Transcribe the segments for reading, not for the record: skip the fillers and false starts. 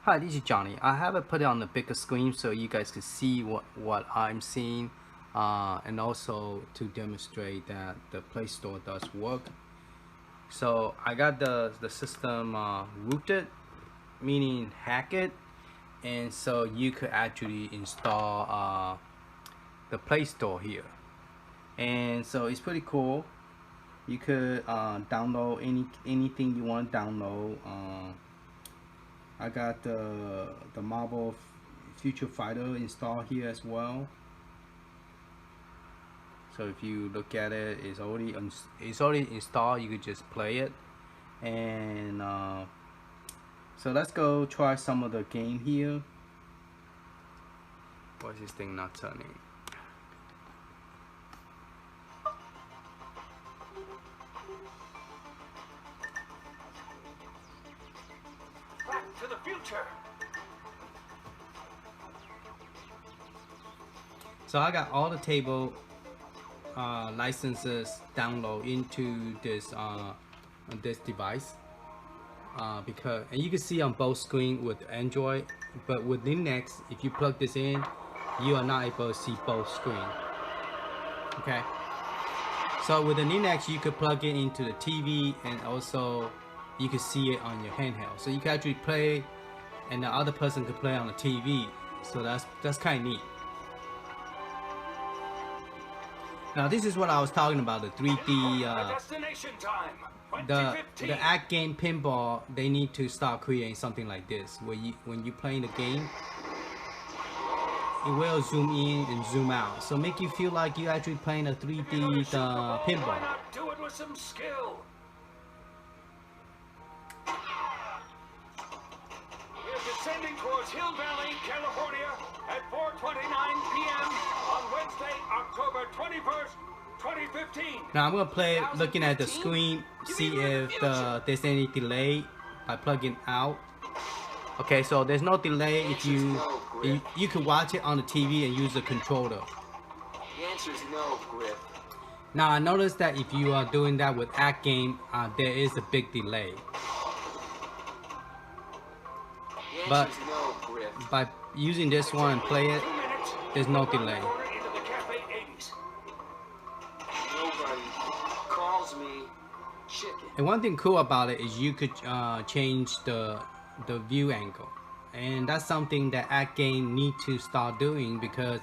Hi, this is Johnny. I have it put it on the bigger screen so you guys can see what I'm seeing, and also to demonstrate that the Play Store does work. So I got the system rooted, meaning hack it, and so you could actually install the Play Store here, and so it's pretty cool. You could download anything you want to download. I got the Marvel Future Fighter installed here as well. So if you look at it, it's already installed. You could just play it, and so let's go try some of the game here. Why is this thing not turning? To the future. So I got all the table licenses download into this device because, and you can see on both screen with Android, but with Linux, if you plug this in, you are not able to see both screen. Okay. So with the Linux, you could plug it into the TV, and also you can see it on your handheld. So you can actually play, and the other person could play on the TV. So that's kind of neat. Now this is what I was talking about, the 3D, Destination time. the act game pinball. They need to start creating something like this, where when you playing the game, it will zoom in and zoom out, so make you feel like you're actually playing a 3D pinball. Why not do it with some skill? We're descending towards Hill Valley, California at 4:29 p.m. on Wednesday, October 21st, 2015. Now I'm gonna play looking at the screen, see if there's any delay by plugging out. Okay, so there's no delay if you can watch it on the TV and use the controller. The answer is no, Griff. Now I noticed that if you are doing that with act game, there is a big delay. But by using this one and play it, there's no delay. And one thing cool about it is you could change the view angle, and that's something that act game need to start doing, because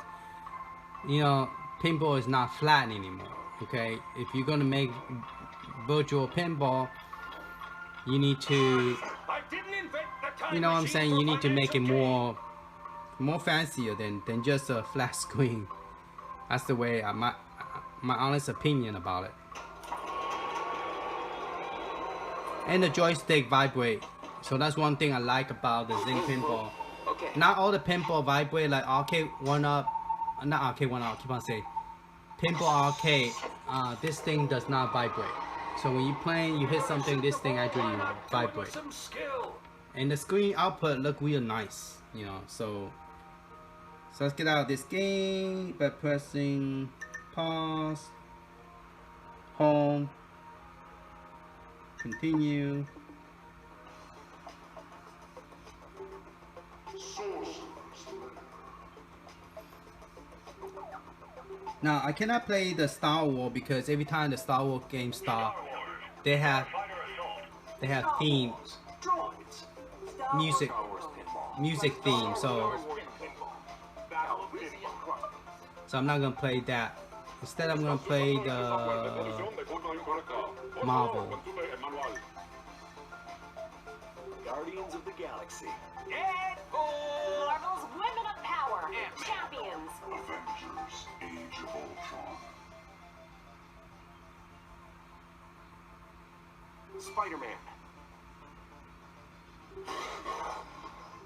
you know pinball is not flat anymore. Okay, if you're gonna make virtual pinball, you need to, you know what I'm saying, you need to make it more fancier than just a flat screen. That's the way my honest opinion about it. And the joystick vibrate, so that's one thing I like about the Zing pinball. Okay. Not all the pinball vibrate like arcade one-up, not arcade one-up, I keep on saying pinball arcade. This thing does not vibrate. So when you playing, you hit something, this thing actually vibrate. And the screen output look real nice, you know. So let's get out of this game by pressing pause, home, continue. Now I cannot play the Star Wars because every time the Star Wars game start, they have themes, music theme. So I'm not gonna play that. Instead, I'm gonna play the Marvel. Guardians of the Galaxy. Marvel's Women of Power Champions. Avengers: Age of Ultron. Spider-Man.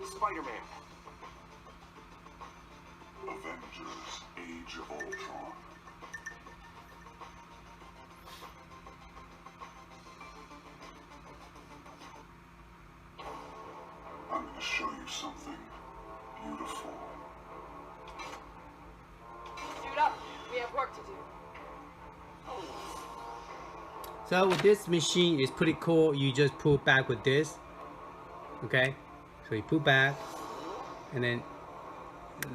Spider-Man. Avengers: Age of Ultron. I'm going to show you something beautiful. Suit up. We have work to do. So with this machine, it's pretty cool. You just pull back with this. Okay, So you put back, and then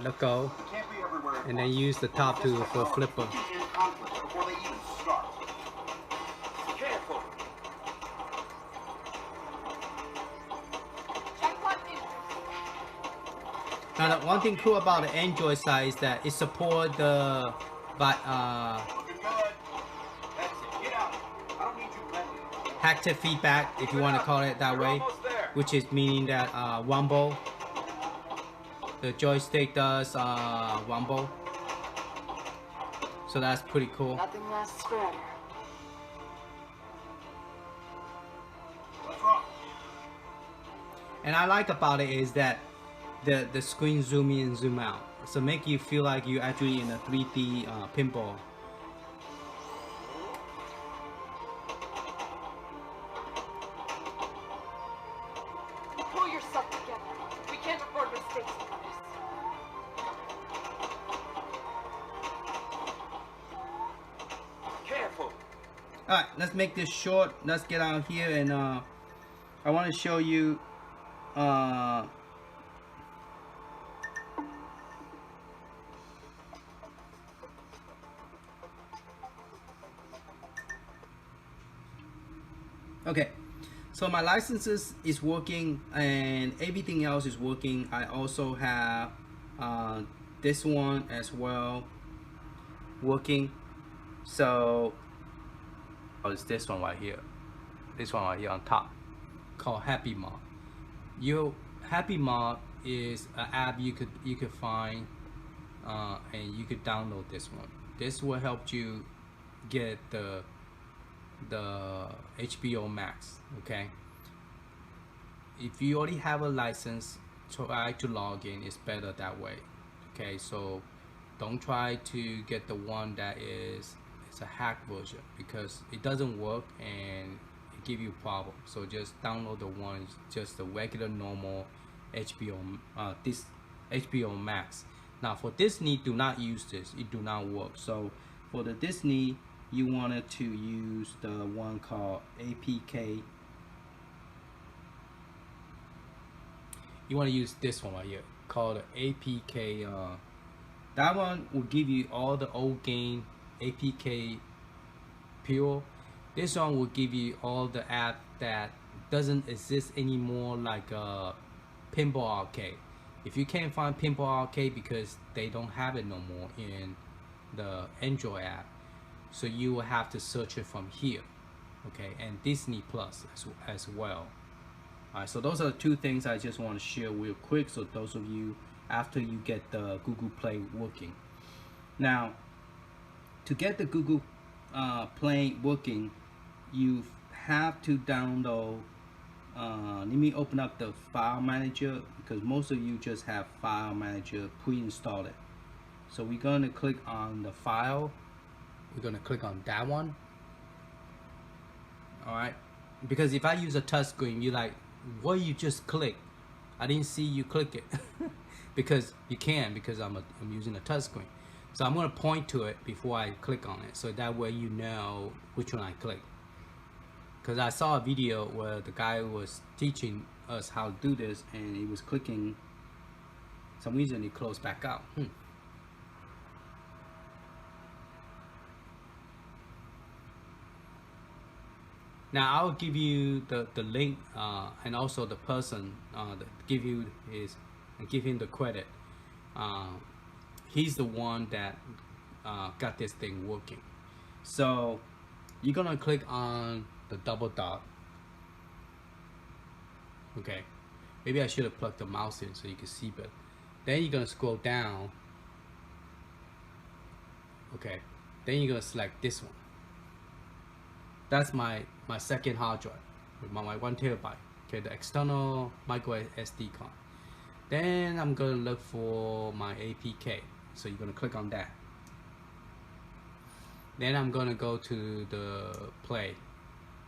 let go, and then use the top to for flipper. Careful. Jackpot in. Now the one thing cool about the Android side is that it supports the haptic feedback, if you want to call it that way, which is meaning that rumble. The joystick does rumble, so that's pretty cool. Nothing lasts forever. And I like about it is that the screen zoom in and zoom out, so make you feel like you're actually in a 3D pinball. Pull yourself together. We can't afford mistakes like this. Careful. Alright, let's make this short. Let's get out here, and I want to show you okay, so my licenses is working and everything else is working. I also have this one as well working. So it's this one right here, on top, called Happy Mod. Your Happy Mod is an app you could find and you could download this one. This will help you get the HBO Max. Okay, if you already have a license, try to log in. It's better that way. Okay, so don't try to get the one that is a hack version, because it doesn't work and it give you problem. So just download the one, just the regular normal HBO this HBO Max. Now for Disney, do not use this, it do not work. So for the Disney, you wanted to use the one called APK. You want to use this one right here called APK. That one will give you all the old game APK pure. This one will give you all the app that doesn't exist anymore, like Pinball Arcade. If you can't find Pinball Arcade because they don't have it no more in the Android app, so you will have to search it from here. Okay, and Disney Plus as well. Alright, so those are the two things I just want to share real quick, so those of you after you get the Google Play working. Now, to get the Google Play working, you have to download, let me open up the file manager, because most of you just have file manager pre-installed. So we're going to click on the file, we're going to click on that one. Alright, because if I use a touch screen, you're like, what you just click? I didn't see you click it. Because you can, because I'm using a touch screen. So I'm going to point to it before I click on it, so that way you know which one I click. Because I saw a video where the guy was teaching us how to do this, and he was clicking, for some reason he closed back out. Now I'll give you the link and also the person that give him the credit. He's the one that got this thing working. So you're gonna click on the double dot. Okay, maybe I should have plugged the mouse in so you can see better. Then you're gonna scroll down. Okay, then you're gonna select this one. That's my second hard drive with my 1 terabyte. Okay, the external micro SD card. Then I'm gonna look for my APK. So you're gonna click on that. Then I'm gonna go to the play.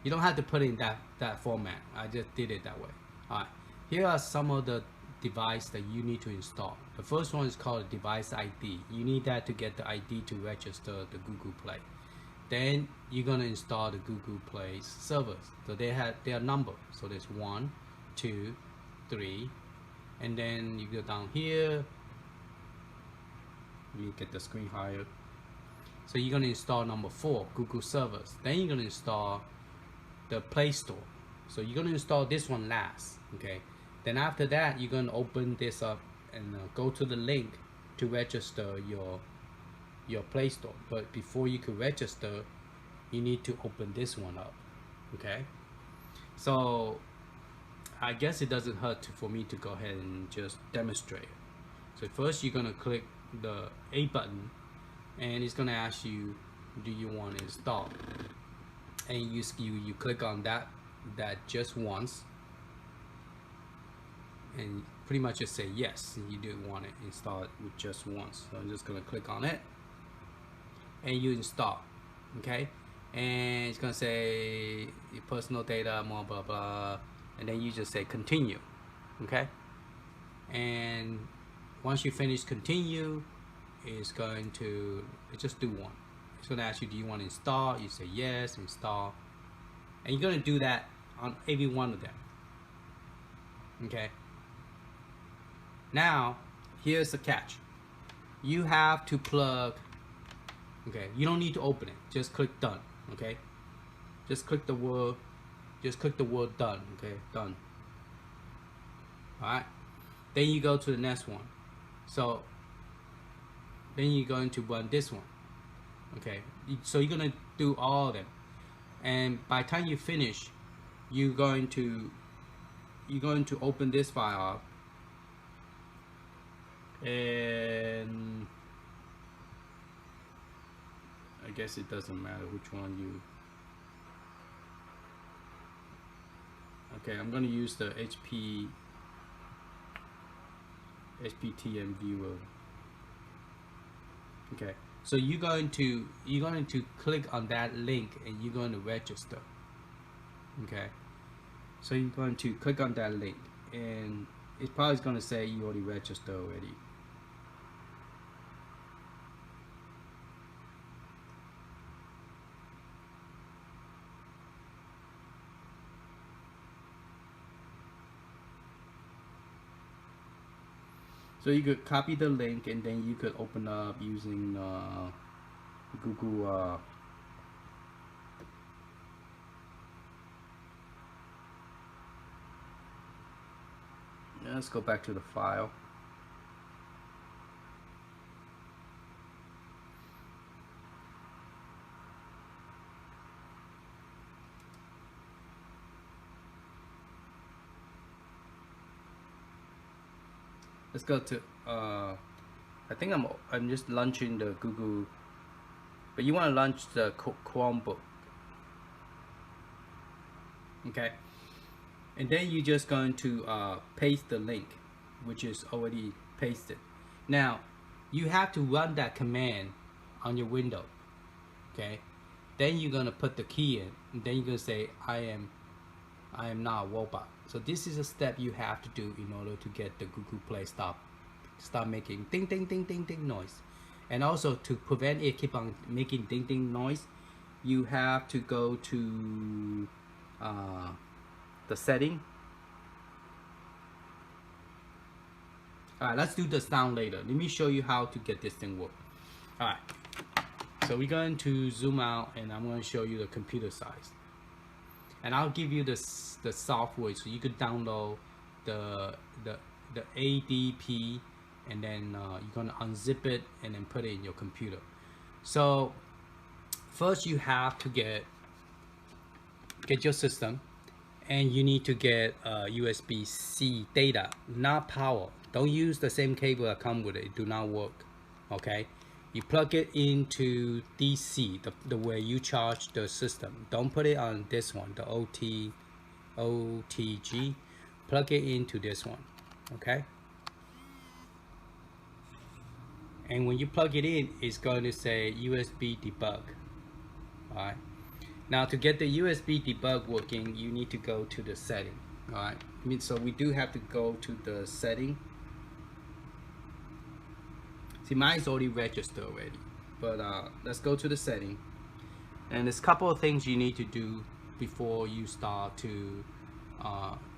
You don't have to put in that format. I just did it that way. Alright. Here are some of the device that you need to install. The first one is called device ID. You need that to get the ID to register the Google Play. Then you're gonna install the Google Play servers. So they are numbered. So there's 1, 2, 3, and then you go down here. Let me get the screen higher. So you're gonna install number 4, Google servers. Then you're gonna install the Play Store. So you're gonna install this one last, okay? Then after that, you're gonna open this up and go to the link to register your Play Store. But before you can register, you need to open this one up, okay? So I guess it doesn't hurt for me to go ahead and just demonstrate. So first you're gonna click the A button, and it's gonna ask you, do you want to install? And you click on that just once, and pretty much just say yes, you do want to install it with just once. So I'm just gonna click on it, and you install, okay? And it's gonna say your personal data, blah blah blah, and then you just say continue, okay? And once you finish continue, it's going to just do one. It's going to ask you, do you want to install? You say yes, install, and you're going to do that on every one of them, okay? Now here's the catch. You have to plug, okay, you don't need to open it, just click done, okay? Just click the word done, okay? Done. All right, then you go to the next one. So then you're going to run this one, okay? So you're gonna do all of them, and by the time you finish, you're going to open this file up, and I guess it doesn't matter which one you. Okay, I'm gonna use the HPTM viewer. Okay, so you're going to click on that link, and you're going to register. Okay, so you're going to click on that link, and it's probably going to say you already registered already. So you could copy the link, and then you could open up using Google let's go back to the file. Let's go to I think I'm just launching the Google, but you want to launch the Chromebook, okay? And then you're just going to paste the link, which is already pasted. Now you have to run that command on your window, okay? Then you're gonna put the key in, and then you're gonna say I am not a robot. So this is a step you have to do in order to get the Google Play start making ding ding ding ding ding noise. And also, to prevent it keep on making ding ding noise, you have to go to the setting. Alright, let's do the sound later. Let me show you how to get this thing work. Alright, so we're going to zoom out, and I'm going to show you the computer size. And I'll give you the software, so you could download the ADP, and then you're gonna unzip it and then put it in your computer. So first you have to get your system, and you need to get USB-C data, not power. Don't use the same cable that come with it. It do not work, okay? You plug it into DC, the way you charge the system. Don't put it on this one, the OTG. Plug it into this one, okay? And when you plug it in, it's going to say USB debug. All right. Now to get the USB debug working, you need to go to the setting. All right. So we do have to go to the setting. See, mine's already registered already, but let's go to the setting. And there's a couple of things you need to do before you start to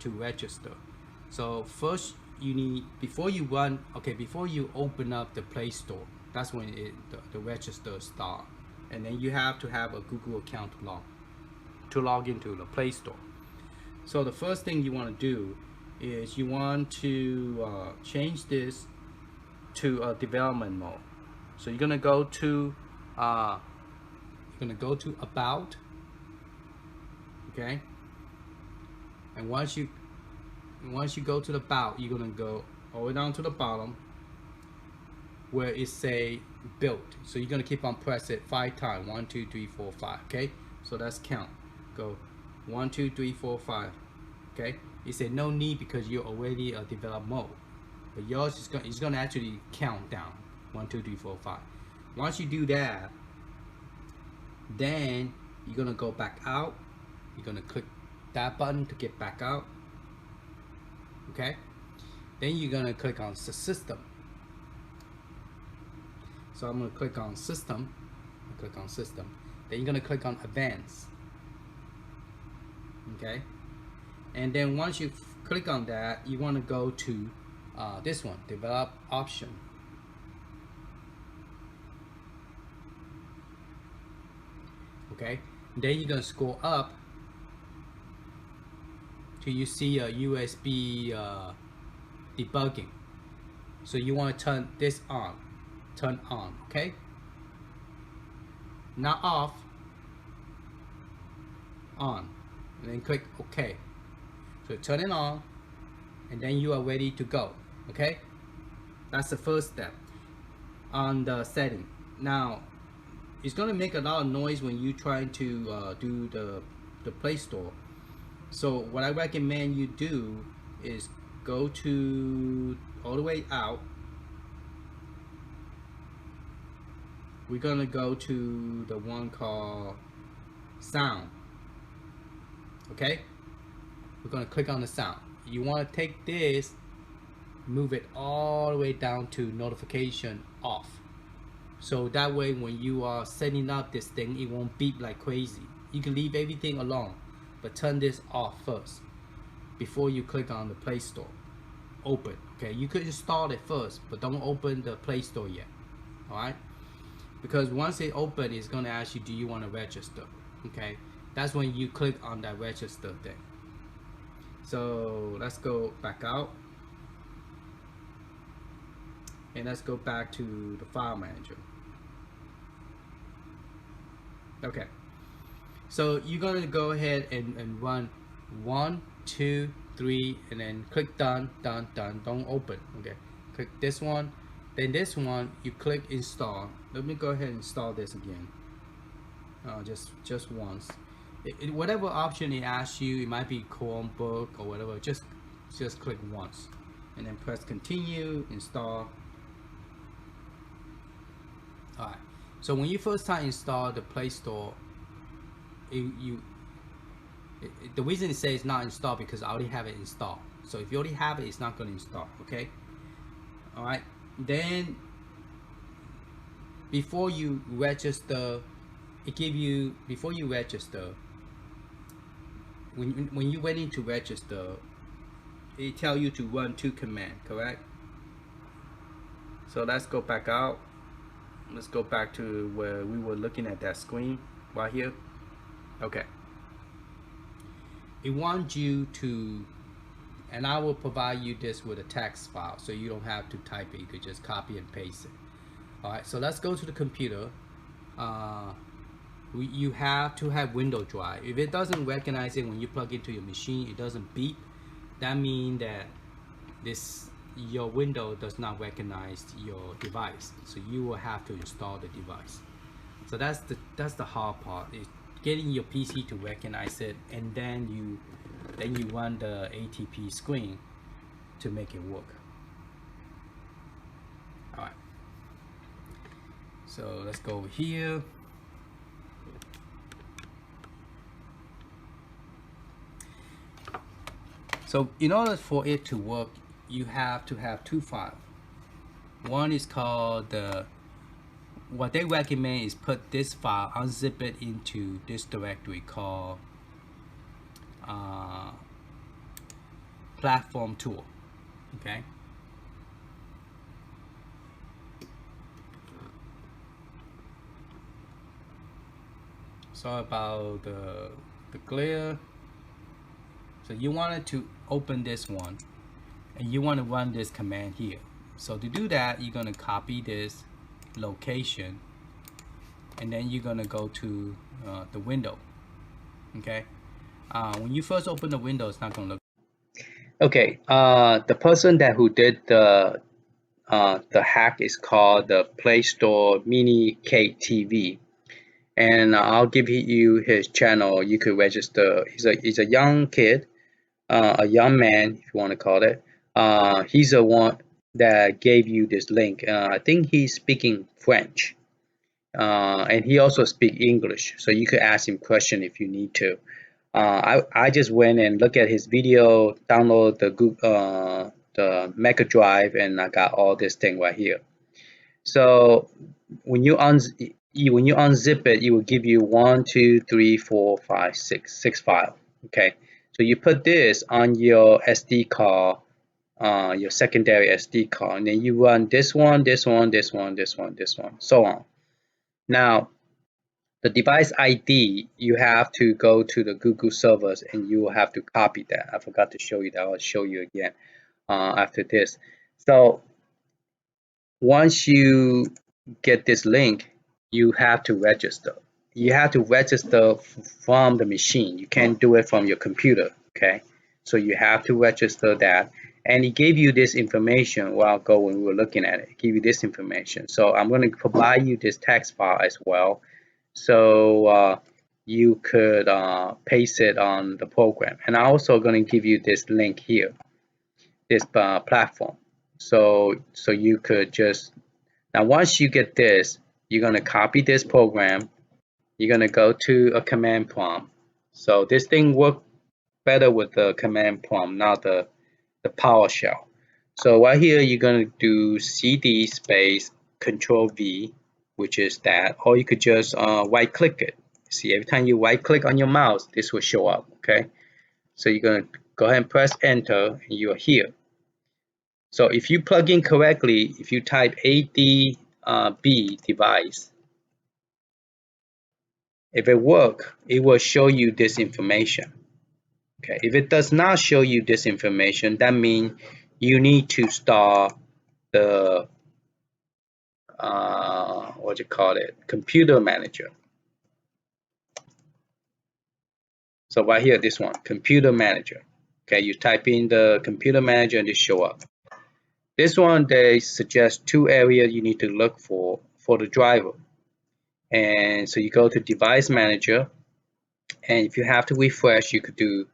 register. So first, you need, before you run, okay, before you open up the Play Store, that's when the register start, and then you have to have a Google account to log into the Play Store. So the first thing you want to do is you want to change this to a development mode. So you're gonna go to about, okay, and once you go to the about, you're gonna go all the way down to the bottom where it say built. So you're gonna keep on press it 5 times. 1, 2, 3, 4, 5. Okay, so that's count. Go 1, 2, 3, 4, 5. Okay, it said no need because you're already a develop mode, but yours is gonna actually count down 1, 2, 3, 4, 5. Once you do that, then you're gonna go back out. You're gonna click that button to get back out. Okay, then you're gonna click on the system. So I'm gonna click on system. Then you're gonna click on advanced. Okay, and then once you click on that, you want to go to this one, develop option. Okay, then you're gonna scroll up till you see a USB debugging. So you want to turn this on, okay, not off, on, and then click OK. So turn it on, and then you are ready to go. Okay, that's the first step on the setting. Now it's gonna make a lot of noise when you try to do the Play Store. So what I recommend you do is go to all the way out. We're gonna go to the one called sound. Okay, we're gonna click on the sound. You want to take this, move it all the way down to notification off, so that way when you are setting up this thing, it won't beep like crazy. You can leave everything alone, but turn this off first before you click on the Play Store. Open. Okay, you could install it first, but don't open the Play Store yet. Alright, because once it opens, it's gonna ask you, do you want to register? Okay, that's when you click on that register thing. So let's go back out, and let's go back to the file manager. Okay, so you're gonna go ahead and run 1, 2, 3, and then click done. Don't open. Okay, click this one, then this one, you click install. Let me go ahead and install this again. Just once. Whatever option it asks you, it might be Chromebook or whatever, just click once and then press continue, install. Alright, so when you first time install the Play Store, the reason it says it's not installed because I already have it installed. So if you already have it, it's not going to install. Okay, alright, then before you register, it give you, before you register, when you went in to register, it tell you to run 2 commands, correct? So let's go back out. Let's go back to where we were looking at that screen right here. Okay, it wants you to, and I will provide you this with a text file so you don't have to type it, you could just copy and paste it. Alright, so let's go to the computer. You have to have Windows Drive. If it doesn't recognize it when you plug into your machine, it doesn't beep, that means that your Windows does not recognize your device, so you will have to install the device. So that's the hard part, is getting your PC to recognize it, and then you run the ATP screen to make it work. Alright, so let's go over here. So in order for it to work, you have to have 2 files. One is called what they recommend is put this file, unzip it into this directory called platform tool. Okay. So about the glare. So you wanted to open this one, and you want to run this command here. So to do that, you're gonna copy this location, and then you're gonna go to the window. Okay. When you first open the window, it's not gonna look. Okay. The person that who did the hack is called the Play Store mincake TV, and I'll give you his channel. You could register. He's a young kid, a young man, if you want to call it. He's the one that gave you this link. I think he's speaking French, and he also speak English, so you could ask him question if you need to. I just went and looked at his video, download the the Mega Drive, and I got all this thing right here. So when you when you unzip it, it will give you 1, 2, 3, 4, 5, 6 file. Okay, so you put this on your SD card, your secondary SD card, and then you run this one, this one, this one, this one, this one, so on. Now the device ID, you have to go to the Google servers and you will have to copy that. I forgot to show you that. I'll show you again after this. So once you get this link, you have to register. You have to register from the machine. You can't do it from your computer, okay? So you have to register that. And it gave you this information a while ago when we were looking at it. It gave you this information. So I'm going to provide you this text file as well. So you could paste it on the program. And I'm also going to give you this link here, this platform. So you could just, now once you get this, you're going to copy this program. You're going to go to a command prompt. So this thing works better with the command prompt, not the PowerShell. So right here, you're going to do CD space Control V, which is that, or you could just right click it. See, every time you right click on your mouse, this will show up, okay? So you're going to go ahead and press enter, and you're here. So if you plug in correctly, if you type ADB device, if it works, it will show you this information. Okay, if it does not show you this information, that means you need to start the what you call it, computer manager. So right here, this one, computer manager. Okay, you type in the computer manager and it show up. This one, they suggest 2 areas you need to look for the driver. And so you go to device manager, and if you have to refresh, you could do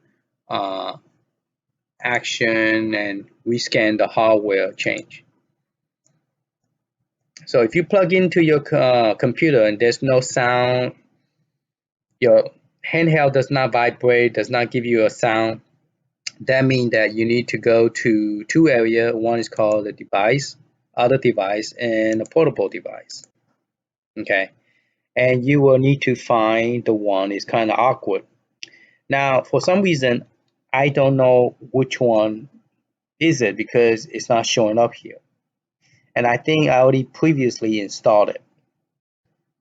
action and rescan the hardware change. So if you plug into your computer and there's no sound, your handheld does not vibrate, does not give you a sound, that means that you need to go to 2 areas. One is called the device, other device, and a portable device. Okay, and you will need to find the one is kind of awkward. Now, for some reason, I don't know which one is it because it's not showing up here. And I think I already previously installed it,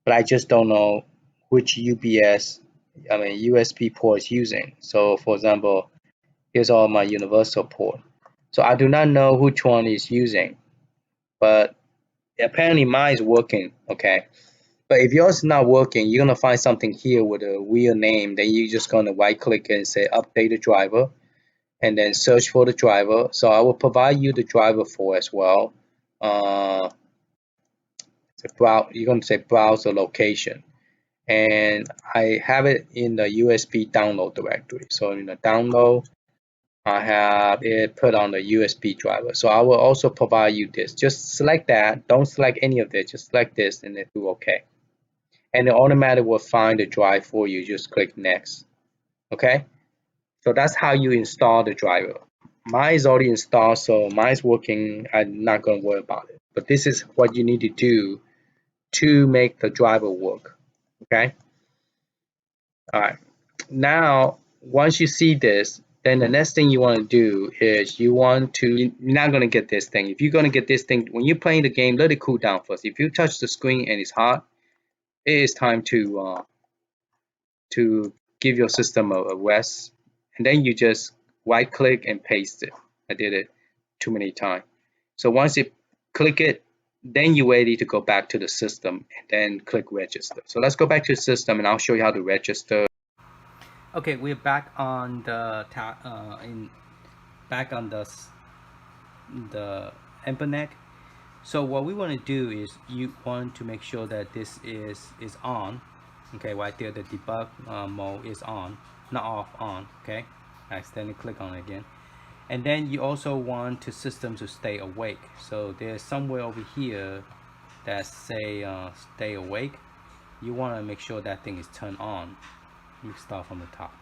but I just don't know which USB port is using. So for example, here's all my universal port. So I do not know which one is using, but apparently mine is working, okay? But if yours is not working, you're gonna find something here with a weird name. Then you're just gonna right click and say update the driver, and then search for the driver. So I will provide you the driver for as well. You're gonna say browse the location, and I have it in the USB download directory. So in the download, I have it put on the USB driver. So I will also provide you this. Just select that. Don't select any of this. Just select this and then do OK. And it automatically will find the drive for you. Just click next. Okay. So that's how you install the driver. Mine is already installed, so mine's working. I'm not going to worry about it. But this is what you need to do to make the driver work. Okay. All right. Now, once you see this, then the next thing you want to do is you're not going to get this thing. If you're going to get this thing, when you're playing the game, let it cool down first. If you touch the screen and it's hot, it is time to give your system a rest, and then you just right click and paste it. I did it too many times. So once you click it, then you're ready to go back to the system and then click register. So let's go back to the system and I'll show you how to register. Okay, we're back on the internet. So what we want to do is you want to make sure that this is on. Okay, right there the debug mode is on, not off, on. Okay, I accidentally click on it again. And then you also want the system to stay awake. So there's somewhere over here that say stay awake. You want to make sure that thing is turned on. You start from the top.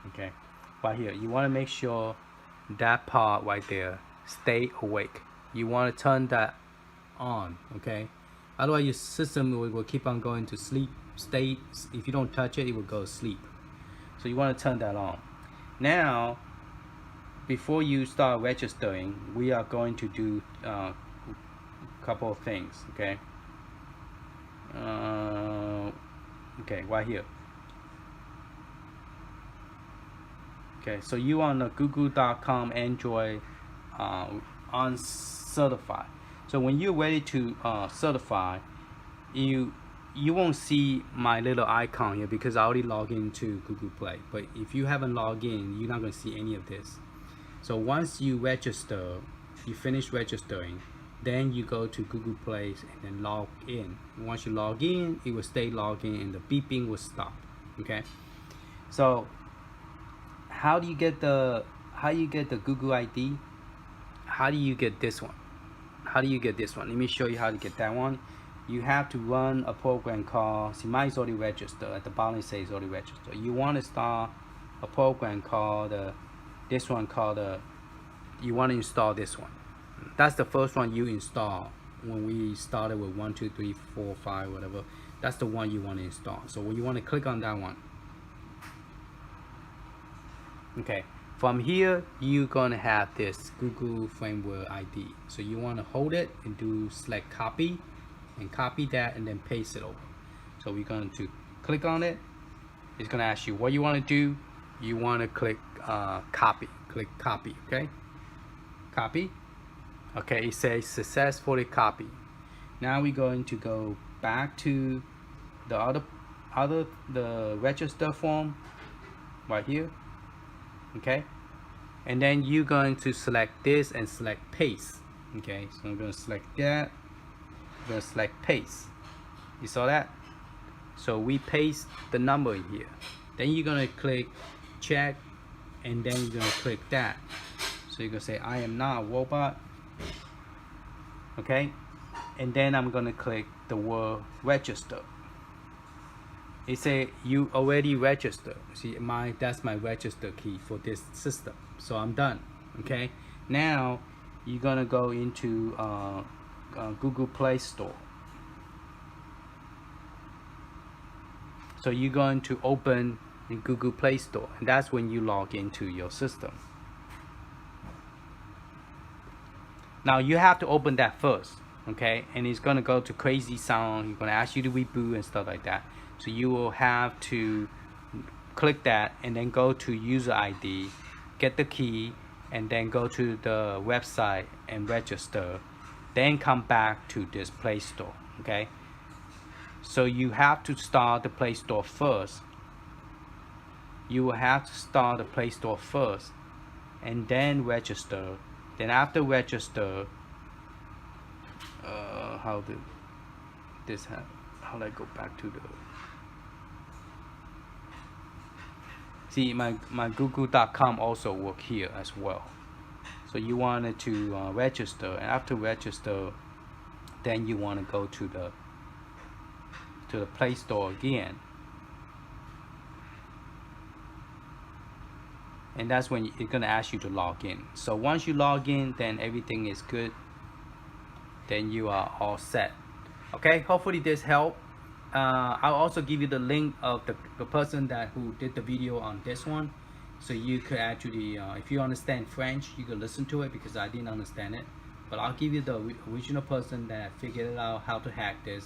Okay, right here you want to make sure that part right there, stay awake. You want to turn that on. Okay, otherwise your system will keep on going to sleep state. If you don't touch it, it will go to sleep. So you want to turn that on. Now before you start registering, we are going to do a couple of things. Okay, okay, right here. Okay, so you on the google.com Android uncertified. So when you're ready to certify, you won't see my little icon here because I already logged into Google Play. But if you haven't logged in, you're not going to see any of this. So once you register, you finish registering, then you go to Google Play and then log in. Once you log in, it will stay logged in and the beeping will stop. Okay, so how do you get the Google ID? How do you get this one? Let me show you how to get that one. You have to run a program called, see, mine is already registered. At the bottom it says already registered. You want to start a program called you want to install this one. That's the first one you install when we started with 1 2 3 4 5 whatever. That's the one you want to install. So when you want to click on that one. Okay, from here you're gonna have this Google Framework ID. So you want to hold it and do select copy and copy that and then paste it over. So we're going to click on it. It's gonna ask you what you want to do. You want to click copy. Click copy. Okay, copy. Okay, it says successfully copy. Now we're going to go back to the the register form right here. Okay, and then you're going to select this and select paste. Okay, so I'm going to select that. I'm going to select paste. You saw that? So we paste the number in here. Then you're going to click check, and then you're going to click that. So you're going to say I am not a robot. Okay, and then I'm going to click the word register. It say you already registered. See, that's my register key for this system. So I'm done. Okay, now you're gonna go into Google Play Store. So you're going to open the Google Play Store, and that's when you log into your system. Now you have to open that first. Okay, and it's gonna go to crazy sound. He's gonna ask you to reboot and stuff like that. So you will have to click that and then go to user ID, get the key, and then go to the website and register. Then come back to this Play Store. Okay, so you have to start the Play Store first. You will have to start the Play Store first and then register. Then after register, how do this happen? How do I go back to the, see, my google.com also work here as well. So you wanted to register, and after register, then you want to go to the Play Store again, and that's when it's gonna ask you to log in. So once you log in, then everything is good. Then you are all set. Okay, hopefully this helped. I'll also give you the link of the person who did the video on this one. so you could actually, if you understand French, you could listen to it, because I didn't understand it. But I'll give you the original person that figured out how to hack this,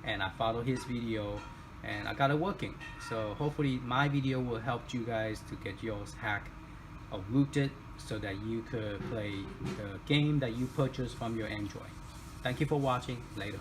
and I followed his video and I got it working. So hopefully my video will help you guys to get yours hacked or rooted, so that you could play the game that you purchased from your Android. Thank you for watching. Later.